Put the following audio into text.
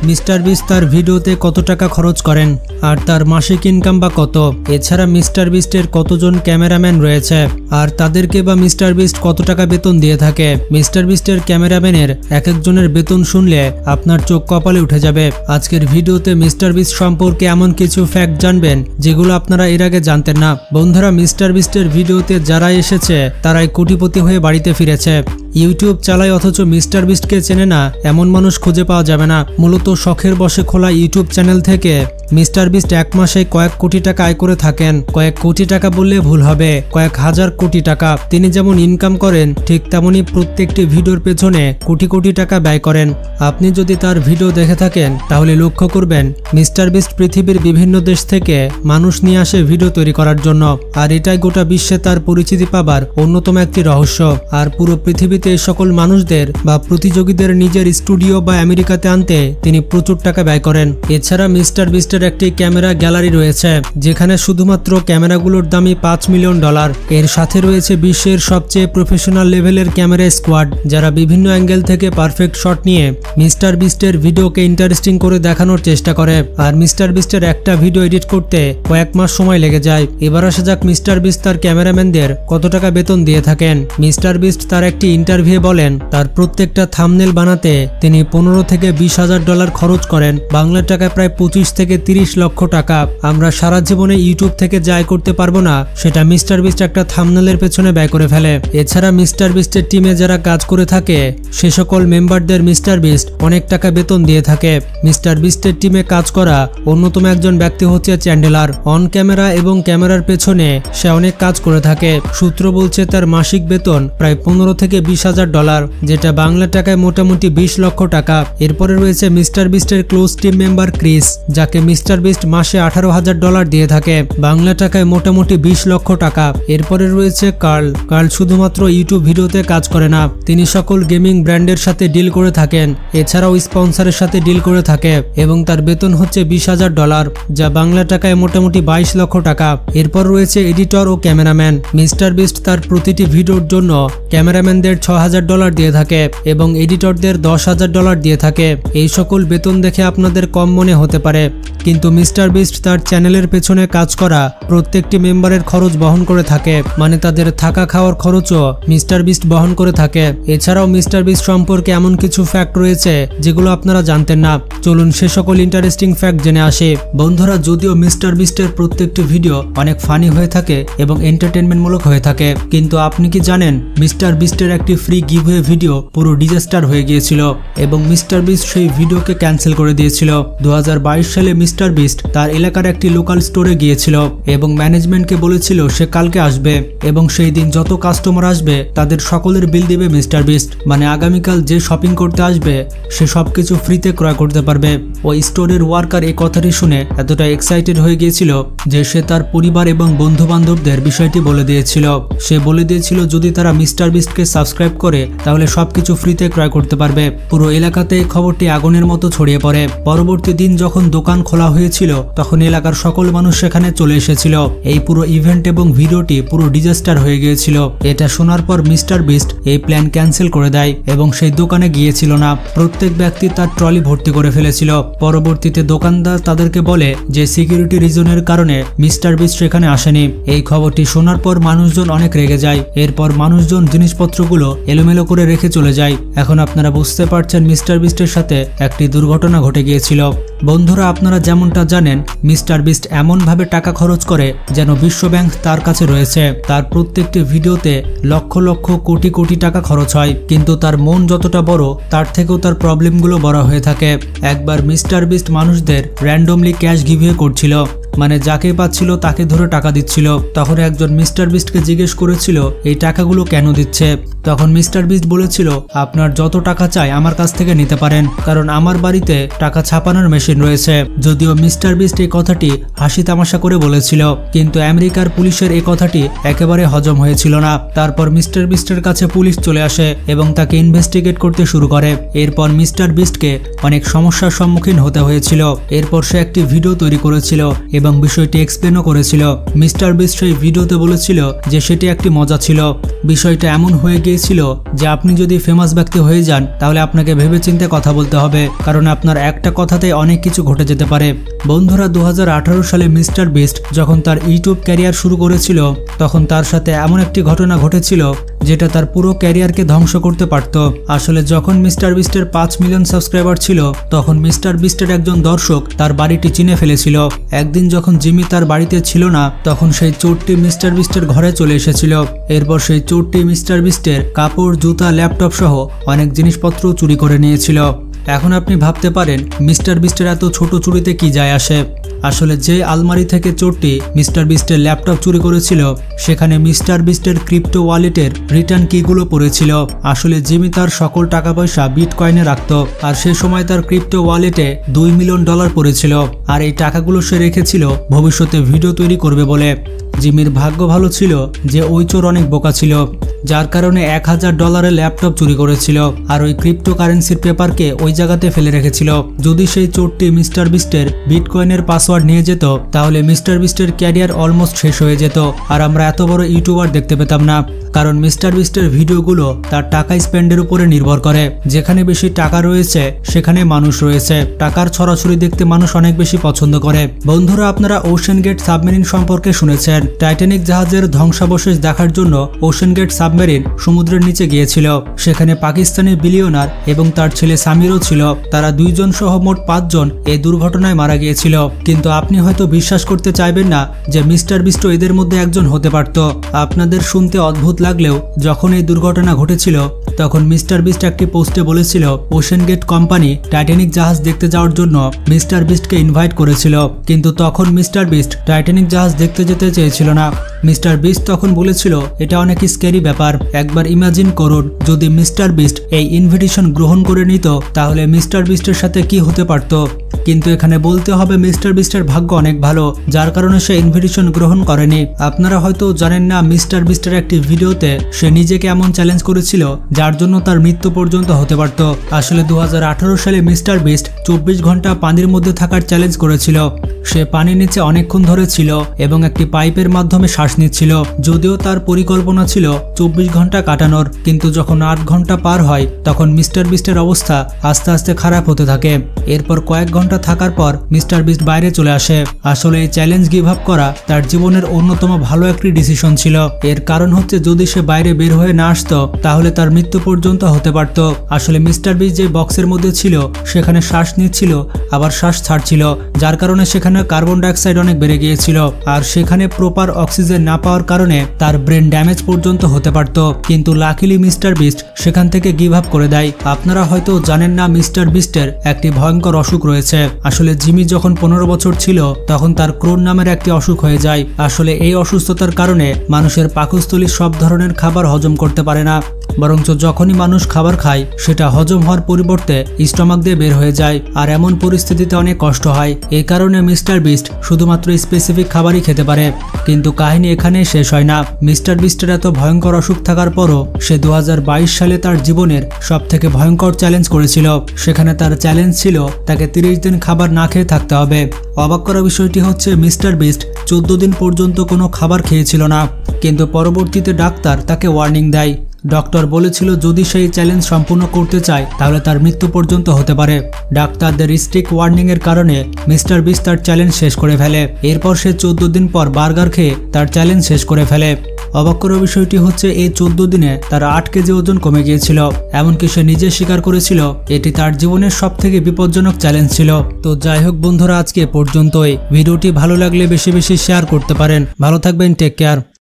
Mister beast তার ভিডিওতে কত টাকা খরচ করেন আর তার মাসিক ইনকাম বা কত। এছাড়া মিস্টার বিস্টের কতজন ক্যামেরাম্যান রয়েছে আর তাদেরকে বা মিস্টার বিস্ট কত টাকা বেতন দিয়ে থাকে। মিস্টার বিস্টের ক্যামেরাম্যানের এক একজনের বেতন শুনলে আপনার চোখ কপালে উঠে যাবে। আজকের ভিডিওতে মিস্টার বিস্ট সম্পর্কে এমন কিছু ফ্যাক্ট জানবেন যেগুলো আপনারা এর আগে জানতেন না। বন্ধুরা, মিস্টার বিস্টের ভিডিওতে যারা এসেছে তারাই কোটিপতি হয়ে বাড়িতে ফিরেছে। ইউটিউব চালায় অথচ মিস্টার বিস্টকে চেনে না এমন মানুষ খুঁজে পাওয়া যাবে না। মূলত শখের বশে খোলা ইউটিউব চ্যানেল থেকে মিস্টার বিস্ট এক মাসে কয়েক কোটি টাকা আয় করে থাকেন। কয়েক কোটি টাকা বললে ভুল হবে, কয়েক হাজার কোটি টাকা। তিনি যেমন ইনকাম করেন ঠিক তেমনি প্রত্যেকটি ভিডিওর পেছনে কোটি কোটি টাকা ব্যয় করেন। আপনি যদি তার ভিডিও দেখে থাকেন তাহলে লক্ষ্য করবেন মিস্টার বিস্ট পৃথিবীর বিভিন্ন দেশ থেকে মানুষ নিয়ে আসে ভিডিও তৈরি করার জন্য। আর এটাই গোটা বিশ্বে তার পরিচিতি পাবার অন্যতম একটি রহস্য। আর পুরো পৃথিবীতে এই সকল মানুষদের বা প্রতিযোগীদের নিজের স্টুডিও বা আমেরিকাতে আনতে তিনি প্রচুর টাকা ব্যয় করেন। এছাড়া মিস্টার বিস্টের একটি ক্যামেরা গ্যালারি রয়েছে যেখানে শুধুমাত্র ক্যামেরাগুলোর দামই $5 মিলিয়ন। এর সাথে রয়েছে বিশ্বের সবচেয়ে প্রফেশনাল লেভেলের ক্যামেরা স্কোয়াড যারা বিভিন্ন অ্যাঙ্গেল থেকে পারফেক্ট শট নিয়ে মিস্টার বিস্টের ভিডিওকে ইন্টারেস্টিং করে দেখানোর চেষ্টা করে। আর মিস্টার বিস্টের একটা ভিডিও এডিট করতে কয়েক মাস সময় লেগে যায়। এবার আসা যাক মিস্টার বিস্ট তার ক্যামেরাম্যানদের কত টাকা বেতন দিয়ে থাকেন। মিস্টার বিস্ট তার একটি ইন্টারভিউ বলেন তার প্রত্যেকটা থাম্বনেল বানাতে তিনি $15,000 থেকে $20,000 খরচ করেন, বাংলা টাকায় প্রায় 25 থেকে 30 লক্ষ টাকা। আমরা সারা জীবনে ইউটিউব থেকে যা আয় করতে পারবো না সেটা মিস্টার বিস্ট একটা থাম্বনেলের পেছনে ব্যয় করে ফেলে। এছাড়া মিস্টার বিস্টের টিমে যারা কাজ করে থাকে সে সকল মেম্বারদের মিস্টার বিস্ট অনেক টাকা বেতন দিয়ে থাকে। মিস্টার বিস্টের টিমে কাজ করা অন্যতম একজন ব্যক্তি হচ্ছে চ্যান্ডেলার। অন ক্যামেরা এবং ক্যামেরার পেছনে সে অনেক কাজ করে থাকে। সূত্র বলছে তার মাসিক বেতন প্রায় $15,000 থেকে $20,000, যেটা বাংলা টাকায় মোটামুটি 20 লক্ষ টাকা। এরপরে রয়েছে মিস্টার বিস্টের ক্লোজ টিম মেম্বার ক্রিস, যাকে মিস্টার বিস্ট মাসে $18,000 দিয়ে থাকে, বাংলা টাকায় মোটামুটি 20 লক্ষ টাকা। এরপরে রয়েছে কার্ল। শুধুমাত্র ইউটিউব ভিডিওতে কাজ করে না, তিনি সকল গেমিং ব্র্যান্ডের সাথে ডিল করে থাকেন। এছাড়াও স্পন্সরের সাথে ডিল করে থাকে এবং তার বেতন হচ্ছে $20,000, যা বাংলা টাকায় মোটামুটি 22 লক্ষ টাকা। এরপর রয়েছে এডিটর ও ক্যামেরাম্যান। মিস্টার বিস্ট তার প্রতিটি ভিডিওর জন্য ক্যামেরাম্যানদের $6,000 দিয়ে থাকে এবং এডিটরদের $10,000 দিয়ে থাকে। এই সকল বেতন দেখে আপনাদের কম মনে হতে পারে, কিন্তু মিস্টার বিস্ট তার চ্যানেলের পেছনে কাজ করা প্রত্যেকটি মেম্বারের খরচ বহন করে থাকে, মানে তাদের থাকা খাওয়ার খরচও মিস্টার বিস্ট বহন করে থাকে। এছাড়াও মিস্টার বিস্ট সম্পর্কে এমন কিছু ফ্যাক্ট রয়েছে যেগুলো আপনারা জানতেন না। চলুন সে সকল ইন্টারেস্টিং ফ্যাক্ট জেনে আসি। বন্ধুরা, যদিও মিস্টার বিস্টের প্রত্যেকটি ভিডিও অনেক ফানি হয়ে থাকে এবং এন্টারটেনমেন্টমূলক হয়ে থাকে, কিন্তু আপনি কি জানেন মিস্টার বিস্টের একটি ফ্রি গিভওয়ে ভিডিও পুরো ডিজাস্টার হয়ে গিয়েছিল এবং মিস্টার বিস্ট সেই ভিডিওকে ক্যান্সেল করে দিয়েছিল। 2022 সালে মিস্টার বিস্ট তার এলাকার একটি লোকাল স্টোরে গিয়েছিল এবং ম্যানেজমেন্টকে বলেছিল সে কালকে আসবে এবং সেই দিন যত কাস্টমার আসবে তাদের সকলের বিল দিবে মিস্টার বিস্ট, মানে আগামীকাল যে শপিং করতে আসবে সে সবকিছু ফ্রিতে ক্রয় করতে পারবে। ওই স্টোরের ওয়ার্কার এই কথাটি শুনে এতটা এক্সাইটেড হয়ে গিয়েছিল যে সে তার পরিবার এবং বন্ধু বান্ধবদের বিষয়টি বলে দিয়েছিল। সে বলে দিয়েছিল যদি তারা মিস্টার বিস্টকে সাবস্ক্রাইব করে তাহলে সবকিছু ফ্রিতে ক্রয় করতে পারবে। পুরো এলাকাতে খবরটি আগুনের মতো ছড়িয়ে পড়ে। পরবর্তী দিন যখন দোকান খোলা হয়েছিল তখন এলাকার সকল মানুষ সেখানে চলে এসেছিল। এই পুরো ইভেন্ট এবং ভিডিওটি পুরো ডিজাস্টার হয়ে গিয়েছিল। এটা শোনার পর মিস্টার বিস্ট এই প্ল্যান ক্যান্সেল করে দেয় এবং সেই দোকানে গিয়েছিল না। প্রত্যেক ব্যক্তি তার ট্রলি ভর্তি করে ফেলেছিল। পরবর্তীতে দোকানদার তাদেরকে বলে যে সিকিউরিটি রিজনের কারণে মিস্টার বিস্ট সেখানে আসেনি। এই খবরটি শোনার পর মানুষজন অনেক রেগে যায়। এরপর মানুষজন জিনিসপত্রগুলো এলোমেলো করে রেখে চলে যায়। এখন আপনারা বুঝতে পারছেন মিস্টার বিস্টের সাথে একটি দুর্ঘটনা ঘটে গিয়েছিল। বন্ধুরা, আপনারা যেমনটা জানেন মিস্টার বিস্ট এমনভাবে টাকা খরচ করে যেন বিশ্ব ব্যাংক তার কাছে রয়েছে। তার প্রত্যেকটি ভিডিওতে লক্ষ লক্ষ কোটি কোটি টাকা খরচ হয়, কিন্তু তার মন যতটা বড় তার থেকেও তার প্রবলেমগুলো বড় হয়ে থাকে। একবার মিস্টার বিস্ট মানুষদের র্যান্ডমলি ক্যাশ গিভওয়ে করছিল, মানে যাকে পাচ্ছিল তাকে ধরে টাকা দিচ্ছিল। তখন একজন মিস্টার বিস্টকে জিজ্ঞেস করেছিল এই টাকাগুলো কেন দিচ্ছে। তখন মিস্টার বিস্ট বলেছিল আপনার যত টাকা চাই আমার কাছ থেকে নিতে পারেন, কারণ আমার বাড়িতে টাকা ছাপানোর মেশিন রয়েছে। যদিও মিস্টার বিস্ট এই কথাটি হাসি তামাশা করে বলেছিল, কিন্তু আমেরিকার পুলিশের এই কথাটি একেবারে হজম হয়েছিল না। তারপর মিস্টার বিস্টের কাছে পুলিশ চলে আসে এবং তাকে ইনভেস্টিগেট করতে শুরু করে। এরপর মিস্টার বিস্টকে অনেক সমস্যার সম্মুখীন হতে হয়েছিল। এরপর সে একটি ভিডিও তৈরি করেছিল এবং এবং বিষয়টি এক্সপ্লেনও করেছিল। মিস্টার বিস্ট সেই ভিডিওতে বলেছিল যে সেটি একটি মজা ছিল। বিষয়টা এমন হয়ে গিয়েছিল যে আপনি যদি ফেমাস ব্যক্তি হয়ে যান তাহলে আপনাকে ভেবেচিন্তে কথা বলতে হবে, কারণ আপনার একটা কথাতেই অনেক কিছু ঘটে যেতে পারে। বন্ধুরা, 2018 সালে মিস্টার বিস্ট যখন তার ইউটিউব ক্যারিয়ার শুরু করেছিল তখন তার সাথে এমন একটি ঘটনা ঘটেছিল যেটা তার পুরো ক্যারিয়ারকে ধ্বংস করতে পারত। আসলে যখন মিস্টার বিস্টের 5 মিলিয়ন সাবস্ক্রাইবার ছিল তখন মিস্টার বিস্টের একজন দর্শক তার বাড়িটি চিনে ফেলেছিল। একদিন যখন জিমি তার বাড়িতে ছিল না তখন সেই চোরটি মিস্টার বিস্টের ঘরে চলে এসেছিল। এরপর সেই চোরটি মিস্টার বিস্টের কাপড়, জুতা, ল্যাপটপ সহ অনেক জিনিসপত্র চুরি করে নিয়েছিল। এখন আপনি ভাবতে পারেন মিস্টার বিস্টের এত ছোট চুরিতে কি যায় আসে। আসলে যে আলমারি থেকে চোরটি মিস্টার বিস্টের ল্যাপটপ চুরি করেছিল সেখানে মিস্টার বিস্টের ক্রিপ্টো ওয়ালেটের রিটার্ন কিগুলো পড়েছিল। আসলে জিমি তার সকল টাকা পয়সা বিটকয়েনে রাখত, আর সে সময় তার ক্রিপ্টো ওয়ালেটে $2 মিলিয়ন পড়েছিল, আর এই টাকাগুলো সে রেখেছিল ভবিষ্যতে ভিডিও তৈরি করবে বলে। জিমির ভাগ্য ভালো ছিল যে ওই চোর অনেক বোকা ছিল, যার কারণে $1000 ল্যাপটপ চুরি করেছিল আর ওই ক্রিপ্টো কারেন্সির পেপারকে ওই জায়গাতে ফেলে রেখেছিল। যদি সেই চোরটি মিস্টার বিস্টের বিটকয়েনের পাসওয়ার্ড নিয়ে যেত তাহলে মিস্টার বিস্টের ক্যারিয়ার অলমোস্ট শেষ হয়ে যেত, আর আমরা এত বড় ইউটিউবার দেখতে পেতাম না। কারণ মিস্টার বিস্টের ভিডিওগুলো তার টাকা স্পেন্ডের উপরে নির্ভর করে। যেখানে বেশি টাকা রয়েছে সেখানে মানুষ রয়েছে। টাকার ছড়াছড়ি দেখতে মানুষ অনেক বেশি পছন্দ করে। বন্ধুরা, আপনারা ওশেন গেট সাবমেরিন সম্পর্কে শুনেছেন। টাইটানিক জাহাজের ধ্বংসাবশেষ দেখার জন্য ওশেন গেট সাবমেরিন সমুদ্রের নিচে গিয়েছিল। সেখানে পাকিস্তানি বিলিয়নার এবং তার ছেলে সামিরও ছিল। তারা 2 জন সহ মোট 5 জন এই দুর্ঘটনায় মারা গিয়েছিল। কিন্তু আপনি হয়তো বিশ্বাস করতে চাইবেন না যে মিস্টার বিস্টও এদের মধ্যে একজন হতে পারত। আপনাদের শুনতে অদ্ভুত লাগলেও যখন এই দুর্ঘটনা ঘটেছিল তখন মিস্টার বিস্ট একটি পোস্টে বলেছিল ওশেন গেট কোম্পানি টাইটানিক জাহাজ দেখতে যাওয়ার জন্য মিস্টার বিস্টকে ইনভাইট করেছিল, কিন্তু তখন মিস্টার বিস্ট টাইটানিক জাহাজ দেখতে যেতে চেয়েছিল না। মিস্টার বিস্ট তখন বলেছিল এটা অনেক স্ক্যারি ব্যাপার। একবার ইমাজিন করুন যদি মিস্টার বিস্ট এই ইনভিটেশন গ্রহণ করে নিত তাহলে মিস্টার বিস্টের সাথে কি হতে পারত। কিন্তু এখানে বলতে হবে মিস্টার বিস্টের ভাগ্য অনেক ভালো, যার কারণে সে ইনভিটেশন গ্রহণ করেনি। আপনারা হয়তো জানেন না মিস্টার বিস্টের একটি ভিডিওতে সে নিজেকে এমন চ্যালেঞ্জ করেছিল যার জন্য তার মৃত্যু পর্যন্ত হতে পারত। আসলে 2018 সালে মিস্টার বিস্ট 24 ঘন্টা পানির মধ্যে থাকার চ্যালেঞ্জ করেছিল। সে পানির নিচে অনেকক্ষণ ধরে ছিল এবং একটি পাইপের মাধ্যমে শ্বাস নিচ্ছিল। যদিও তার পরিকল্পনা ছিল 24 ঘন্টা কাটানোর, কিন্তু যখন 8 ঘন্টা পার হয় তখন মিস্টার বিস্টের অবস্থা আস্তে আস্তে খারাপ হতে থাকে। এরপর কয়েক ঘন্টা থাকার পর মিস্টার বিস্ট বাইরে চলে আসে। আসলে এই চ্যালেঞ্জ গিভ আপ করা তার জীবনের অন্যতম ভালো একটি ডিসিশন ছিল। এর কারণ হচ্ছে যদি সে বাইরে বের হয়ে না আসতো তাহলে তার মৃত্যু পর্যন্ত হতে পারত। আসলে মিস্টার বিস্ট যে বক্সের মধ্যে ছিল সেখানে শ্বাস নিচ্ছিল আবার শ্বাস ছাড়ছিল, যার কারণে সেখানে কার্বন ডাইঅক্সাইড অনেক বেড়ে গিয়েছিল, আর সেখানে প্রপার অক্সিজেন না পাওয়ার কারণে তার ব্রেন ড্যামেজ পর্যন্ত হতে পারত। কিন্তু লাকিলি মিস্টার বিস্ট সেখান থেকে গিভ আপ করে দেয়। আপনারা হয়তো জানেন না মিস্টার বিস্টের একটি ভয়ঙ্কর অসুখ রয়েছে। আসলে জিমি যখন 15 বছর ছিল তখন তার ক্রোন নামের একটি অসুখ হয়ে যায়। আসলে এই অসুস্থতার কারণে মানুষের পাকস্থলী সব ধরনের খাবার হজম করতে পারে না, বরঞ্চ যখনই মানুষ খাবার খায় সেটা হজম হওয়ার পরিবর্তে স্টমাক দিয়ে বের হয়ে যায়, আর এমন পরিস্থিতিতে অনেক কষ্ট হয়। এই কারণে মিস্টার বিস্ট শুধুমাত্র স্পেসিফিক খাবারই খেতে পারে। কিন্তু কাহিনী এখানে শেষ হয় না। মিস্টার বিস্টের এত ভয়ঙ্কর অসুখ থাকার পরও সে 2022 সালে তার জীবনের সবথেকে ভয়ঙ্কর চ্যালেঞ্জ করেছিল। সেখানে তার চ্যালেঞ্জ ছিল তাকে 30 দিন খাবার না খেয়ে থাকতে হবে। অবাক করা বিষয়টি হচ্ছে মিস্টার বিস্ট 14 দিন পর্যন্ত কোনো খাবার খেয়েছিল না, কিন্তু পরবর্তীতে ডাক্তার তাকে ওয়ার্নিং দেয়। ডক্টর বলেছিল যদি সেই চ্যালেঞ্জ সম্পূর্ণ করতে চায় তাহলে তার মৃত্যু পর্যন্ত হতে পারে। ডাক্তারদের স্ট্রিক্ট ওয়ার্নিং এর কারণে মিস্টার বিস্ট তার চ্যালেঞ্জ শেষ করে ফেলে। এরপর সে 14 দিন পর বার্গার খেয়ে তার চ্যালেঞ্জ শেষ করে ফেলে। অবাক করা বিষয়টি হচ্ছে এই 14 দিনে তার 8 কেজি ওজন কমে গিয়েছিল। এমনকি সে নিজে স্বীকার করেছিল এটি তার জীবনের সবথেকে বিপজ্জনক চ্যালেঞ্জ ছিল। তো যাই হোক বন্ধুরা, আজকে পর্যন্তই। ভিডিওটি ভালো লাগলে বেশি বেশি শেয়ার করতে পারেন। ভালো থাকবেন, টেক কেয়ার।